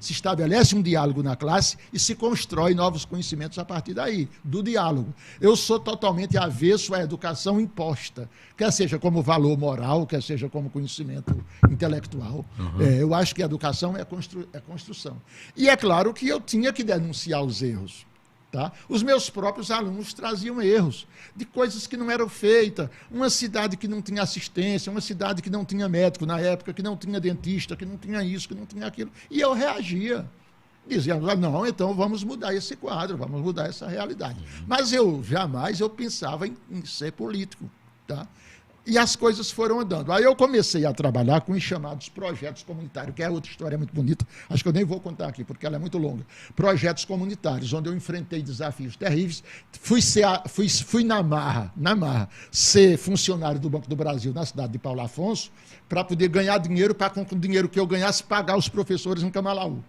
se estabelece um diálogo na classe e se constrói novos conhecimentos a partir daí, do diálogo. Eu sou totalmente avesso à educação imposta, quer seja como valor moral, quer seja como conhecimento intelectual. Eu acho que a educação é construção. E é claro que eu tinha que denunciar os erros. Tá? Os meus próprios alunos traziam erros de coisas que não eram feitas. Uma cidade que não tinha assistência, uma cidade que não tinha médico na época, que não tinha dentista, que não tinha isso, que não tinha aquilo. E eu reagia. Dizia, não, então vamos mudar esse quadro, vamos mudar essa realidade. Mas eu jamais pensava em ser político. Tá? E as coisas foram andando. Aí eu comecei a trabalhar com os chamados projetos comunitários, que é outra história muito bonita, acho que eu nem vou contar aqui, porque ela é muito longa. Projetos comunitários, onde eu enfrentei desafios terríveis, fui na marra, ser funcionário do Banco do Brasil na cidade de Paulo Afonso, para poder ganhar dinheiro, para com o dinheiro que eu ganhasse, pagar os professores em Camalaú.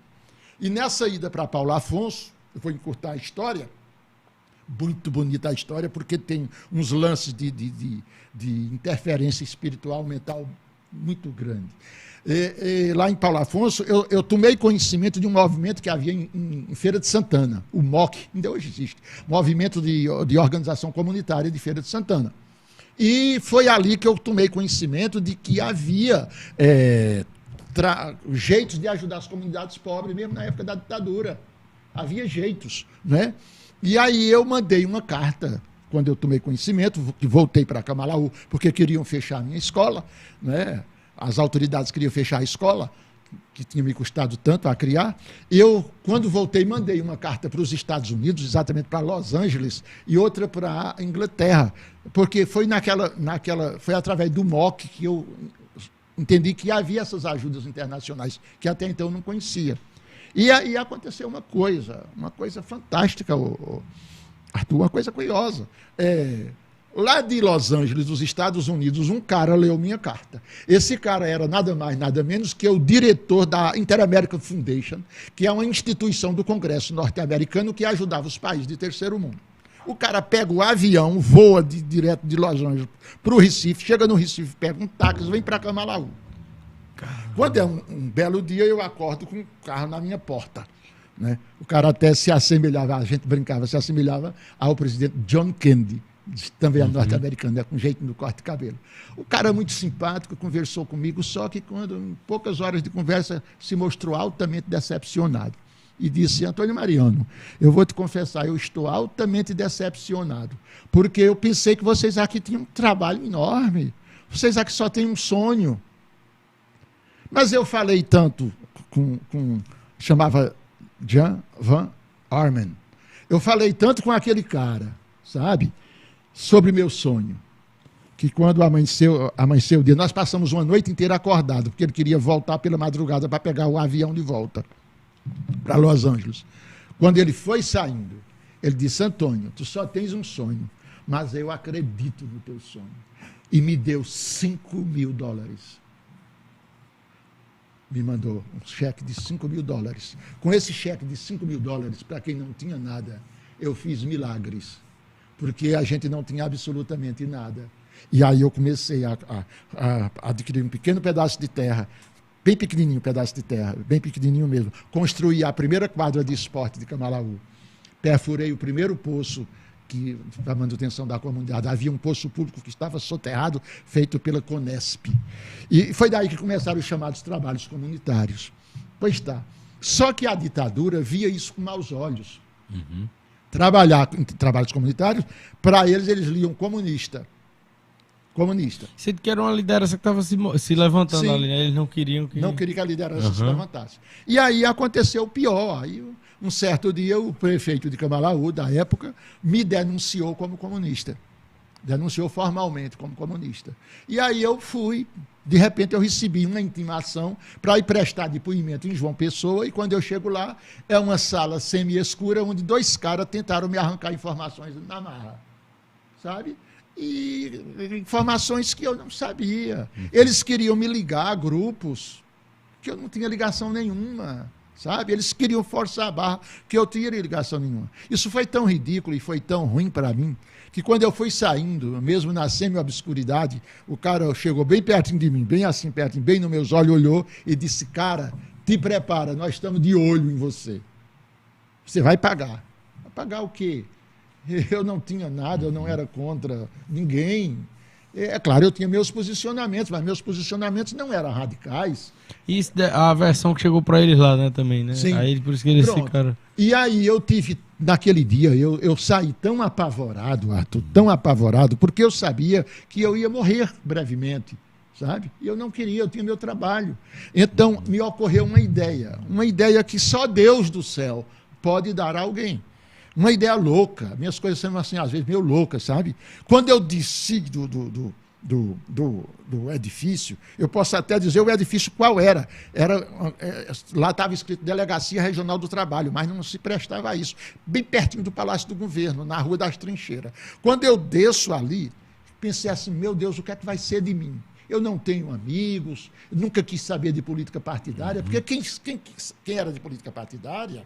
E nessa ida para Paulo Afonso, eu vou encurtar a história, muito bonita a história, porque tem uns lances de interferência espiritual, mental muito grande. Lá em Paulo Afonso, eu tomei conhecimento de um movimento que havia em Feira de Santana, o MOC, ainda hoje existe, Movimento de Organização Comunitária de Feira de Santana. E foi ali que eu tomei conhecimento de que havia jeitos de ajudar as comunidades pobres, mesmo na época da ditadura. Havia jeitos, né? E aí eu mandei uma carta, quando eu tomei conhecimento, que voltei para Camalaú, porque queriam fechar a minha escola, né? As autoridades queriam fechar a escola, que tinha me custado tanto a criar. Eu, quando voltei, mandei uma carta para os Estados Unidos, exatamente para Los Angeles, e outra para a Inglaterra, porque foi foi através do MOC que eu entendi que havia essas ajudas internacionais, que até então eu não conhecia. E aí aconteceu uma coisa fantástica, Arthur, uma coisa curiosa. Lá de Los Angeles, dos Estados Unidos, um cara leu minha carta. Esse cara era nada mais, nada menos que o diretor da Inter-American Foundation, que é uma instituição do Congresso norte-americano que ajudava os países de terceiro mundo. O cara pega o avião, voa direto de Los Angeles para o Recife, chega no Recife, pega um táxi, vem para Camalaú. Quando é um belo dia, eu acordo com um carro na minha porta. Né? O cara até se assemelhava, a gente brincava, se assemelhava ao presidente John Kennedy, também norte-americano, né? Com jeito no corte de cabelo. O cara muito simpático, conversou comigo, só que em poucas horas de conversa se mostrou altamente decepcionado. E disse, Antônio Mariano, eu vou te confessar, eu estou altamente decepcionado, porque eu pensei que vocês aqui tinham um trabalho enorme, vocês aqui só têm um sonho. Mas eu falei tanto chamava Jan Van Armen. Eu falei tanto com aquele cara, sabe, sobre meu sonho, que quando amanheceu o dia, nós passamos uma noite inteira acordado, porque ele queria voltar pela madrugada para pegar o avião de volta para Los Angeles. Quando ele foi saindo, ele disse, Antônio, tu só tens um sonho, mas eu acredito no teu sonho. E me deu $5.000. Me mandou um cheque de $5.000. Com esse cheque de $5.000, para quem não tinha nada, eu fiz milagres, porque a gente não tinha absolutamente nada. E aí eu comecei a adquirir um pequeno pedaço de terra, bem pequenininho pedaço de terra, bem pequenininho mesmo. Construí a primeira quadra de esporte de Camalaú. Perfurei o primeiro poço para a manutenção da comunidade. Havia um poço público que estava soterrado, feito pela Conesp. E foi daí que começaram os chamados trabalhos comunitários. Pois está. Só que a ditadura via isso com maus olhos. Trabalhar em trabalhos comunitários, para eles liam comunista. Você que era uma liderança que estava se levantando. Sim. Ali, né? Eles não queriam que... Não queria que a liderança se levantasse. E aí aconteceu o pior. Aí, um certo dia, o prefeito de Camalaú, da época, me denunciou como comunista. Denunciou formalmente como comunista. E aí eu fui, de repente eu recebi uma intimação para ir prestar depoimento em João Pessoa, e quando eu chego lá, é uma sala semi-escura, onde dois caras tentaram me arrancar informações na marra. Sabe? E informações que eu não sabia. Eles queriam me ligar a grupos que eu não tinha ligação nenhuma, sabe? Eles queriam forçar a barra que eu tinha ligação nenhuma. Isso foi tão ridículo e foi tão ruim para mim, que quando eu fui saindo, mesmo na semi-obscuridade, o cara chegou bem pertinho de mim, bem assim pertinho, bem nos meus olhos, olhou e disse, cara, te prepara, nós estamos de olho em você. Você vai pagar. Vai pagar o quê? Eu não tinha nada, eu não era contra ninguém. É claro, eu tinha meus posicionamentos, mas meus posicionamentos não eram radicais. Isso, a versão que chegou para eles lá, né, também, né? Sim. Aí por isso que eles Pronto. ficaram... E aí eu tive, naquele dia, eu saí tão apavorado, Arthur, tão apavorado, porque eu sabia que eu ia morrer brevemente, sabe? E eu não queria, eu tinha meu trabalho. Então me ocorreu uma ideia que só Deus do céu pode dar a alguém. Uma ideia louca, minhas coisas são assim, às vezes, meio loucas, sabe? Quando eu desci do edifício, eu posso até dizer o edifício qual era. Lá estava escrito Delegacia Regional do Trabalho, mas não se prestava a isso. Bem pertinho do Palácio do Governo, na Rua das Trincheiras. Quando eu desço ali, pensei assim, meu Deus, o que é que vai ser de mim? Eu não tenho amigos, nunca quis saber de política partidária, porque quem era de política partidária...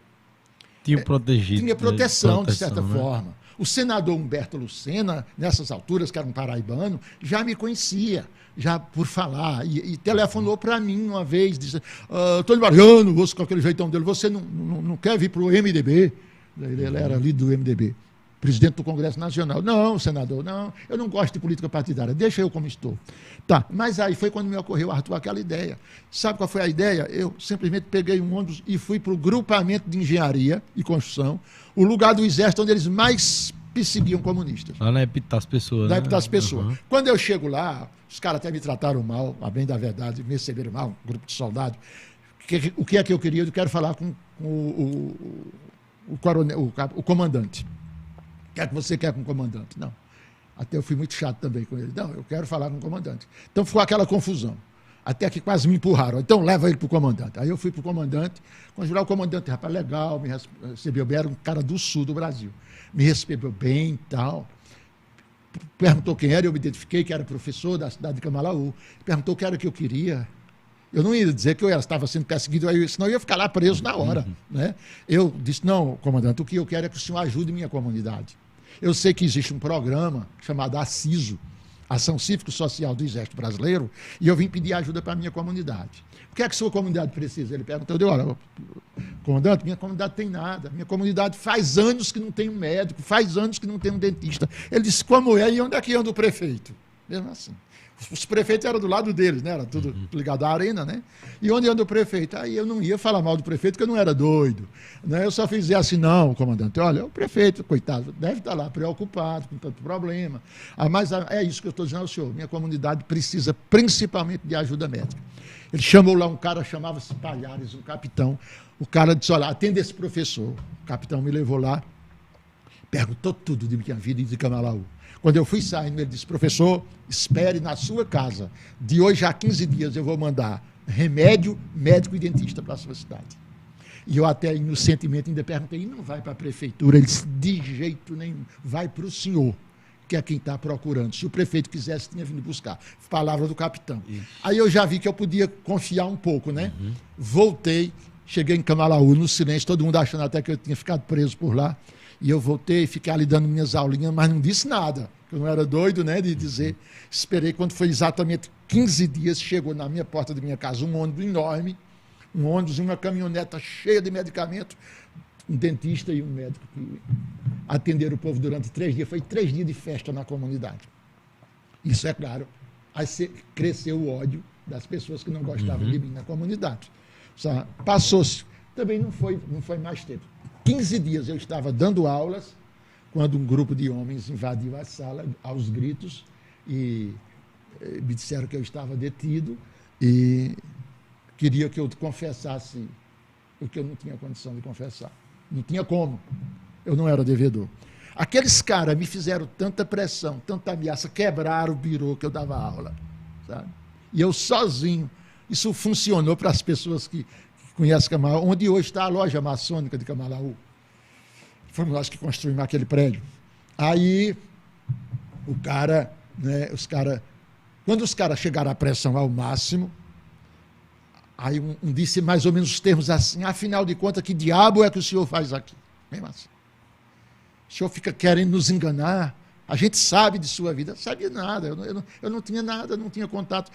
Tinha protegido. Tinha proteção, de certa forma. O senador Humberto Lucena, nessas alturas, que era um paraibano, já me conhecia, já por falar, e telefonou para mim uma vez, disse, Antônio Mariano, com aquele jeitão dele, você não quer vir para o MDB? Ele era líder do MDB, presidente do Congresso Nacional. Não, senador, não, eu não gosto de política partidária, deixa eu como estou. Tá, mas aí foi quando me ocorreu, Arthur, aquela ideia. Sabe qual foi a ideia? Eu simplesmente peguei um ônibus e fui para o grupamento de engenharia e construção, o lugar do exército onde eles mais perseguiam comunistas. Lá na Epitácio Pessoa. Na Epitácio Pessoa. Uhum. Quando eu chego lá, os caras até me trataram mal, a bem da verdade, me receberam mal, um grupo de soldados. O que é que eu queria? Eu quero falar com o coronel, o comandante. O que é que você quer com o comandante? Não. Até eu fui muito chato também com ele. Não, eu quero falar com o comandante. Então ficou aquela confusão. Até que quase me empurraram. Então leva ele para o comandante. Aí eu fui para o comandante. Quando virar o comandante, rapaz, legal, me recebeu bem. Era um cara do sul do Brasil. Me recebeu bem e tal. Perguntou quem era, eu me identifiquei que era professor da cidade de Camalaú. Perguntou o que era que eu queria. Eu não ia dizer que eu estava sendo perseguido, senão eu ia ficar lá preso na hora. Né? Eu disse, não, comandante, o que eu quero é que o senhor ajude minha comunidade. Eu sei que existe um programa chamado ACISO, Ação Cívico-Social do Exército Brasileiro, e eu vim pedir ajuda para a minha comunidade. O que é que a sua comunidade precisa? Ele perguntou, eu disse, olha, comandante, minha comunidade tem nada, minha comunidade faz anos que não tem um médico, faz anos que não tem um dentista. Ele disse, como é? E onde é que anda o prefeito? Mesmo assim. Os prefeitos eram do lado deles, né? Era tudo ligado à arena, né? E onde anda o prefeito? Aí eu não ia falar mal do prefeito, porque eu não era doido. Né? Eu só fiz dizer assim, não, comandante, olha, o prefeito, coitado, deve estar lá preocupado com tanto problema. Mas é isso que eu estou dizendo ao senhor. Minha comunidade precisa principalmente de ajuda médica. Ele chamou lá um cara, chamava-se Palhares, um capitão. O cara disse, olha, atenda esse professor. O capitão me levou lá, perguntou tudo de minha vida e de Camalaú. Quando eu fui saindo, ele disse, professor, espere na sua casa. De hoje a 15 dias eu vou mandar remédio, médico e dentista para a sua cidade. E eu até inocentemente ainda perguntei, e não vai para a prefeitura? Ele disse, de jeito nenhum, vai para o senhor, que é quem está procurando. Se o prefeito quisesse, tinha vindo buscar. Palavra do capitão. Isso. Aí eu já vi que eu podia confiar um pouco, né? Voltei, cheguei em Camalaú, no silêncio, todo mundo achando até que eu tinha ficado preso por lá. E eu voltei, fiquei ali dando minhas aulinhas, mas não disse nada. Eu não era doido, né, de dizer. Esperei, quando foi exatamente 15 dias, chegou na minha porta da minha casa um ônibus enorme, um ônibus e uma caminhoneta cheia de medicamento, um dentista e um médico que atenderam o povo durante 3 dias. Foi 3 dias de festa na comunidade. Isso é claro. Aí cresceu o ódio das pessoas que não gostavam de mim na comunidade. Passou-se. Também não foi mais tempo. 15 dias eu estava dando aulas, quando um grupo de homens invadiu a sala aos gritos e me disseram que eu estava detido e queria que eu confessasse o que eu não tinha condição de confessar. Não tinha como. Eu não era devedor. Aqueles caras me fizeram tanta pressão, tanta ameaça, quebraram o birô que eu dava aula. Sabe? E eu sozinho. Isso funcionou para as pessoas que conhece Camalaú, onde hoje está a loja maçônica de Camalaú. Fomos nós que construímos aquele prédio. Aí, o cara, né, quando os caras chegaram à pressão ao máximo, aí um disse mais ou menos os termos assim, afinal de contas, que diabo é que o senhor faz aqui? Mesmo assim. O senhor fica querendo nos enganar, A gente sabe de sua vida. Sabia nada, eu não tinha nada, não tinha contato.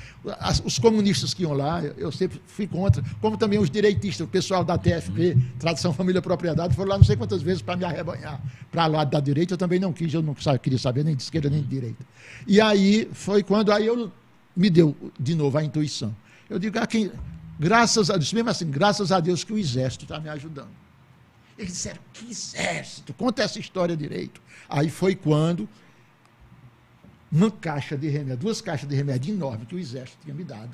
Os comunistas que iam lá, eu sempre fui contra, como também os direitistas, o pessoal da TFP, Tradição, Família, Propriedade, foram lá não sei quantas vezes para me arrebanhar para lá da direita. Eu também não quis, eu não queria saber nem de esquerda nem de direita. E aí foi quando eu me deu de novo a intuição. Eu digo, graças a Deus, mesmo assim, graças a Deus que o Exército está me ajudando. Eles disseram, que Exército? Conta essa história direito. Aí foi quando uma caixa de remédio, 2 caixas de remédio enormes que o Exército tinha me dado,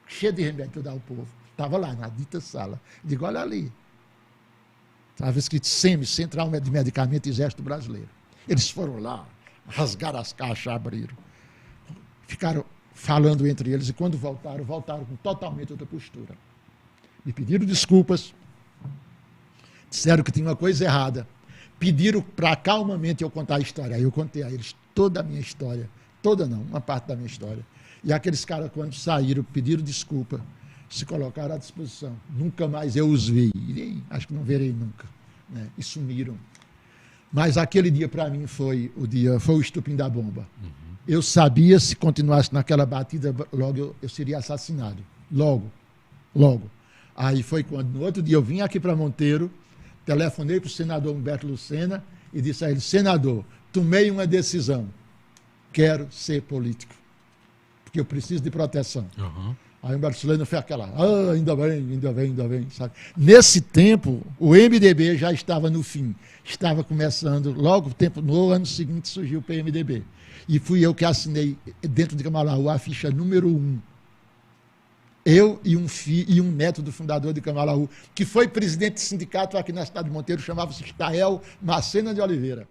cheia de remédio que eu dava ao povo, estava lá na dita sala. Eu digo, olha ali. Estava escrito SEMI, Central de Medicamento Exército Brasileiro. Eles foram lá, rasgaram as caixas, abriram. Ficaram falando entre eles e quando voltaram com totalmente outra postura. Me pediram desculpas, disseram que tinha uma coisa errada, pediram para calmamente eu contar a história. Aí eu contei a eles toda a minha história, toda não, uma parte da minha história. E aqueles caras, quando saíram, pediram desculpa, se colocaram à disposição. Nunca mais eu os vi, e acho que não verei nunca, né? E sumiram. Mas aquele dia, para mim, foi o estupim da bomba. Eu sabia, se continuasse naquela batida, logo eu seria assassinado. Logo. Aí foi quando, no outro dia, eu vim aqui para Monteiro, telefonei para o senador Humberto Lucena e disse a ele, senador, tomei uma decisão, quero ser político, porque eu preciso de proteção. Aí o Humberto Lucena fez aquela, ainda bem, sabe? Nesse tempo, o MDB já estava no fim, estava começando, logo no ano seguinte surgiu o PMDB. E fui eu que assinei, dentro de Camalaú, a ficha número 1. Eu e um neto do fundador de Camalaú, que foi presidente de sindicato aqui na cidade de Monteiro, chamava-se Estael Macena de Oliveira.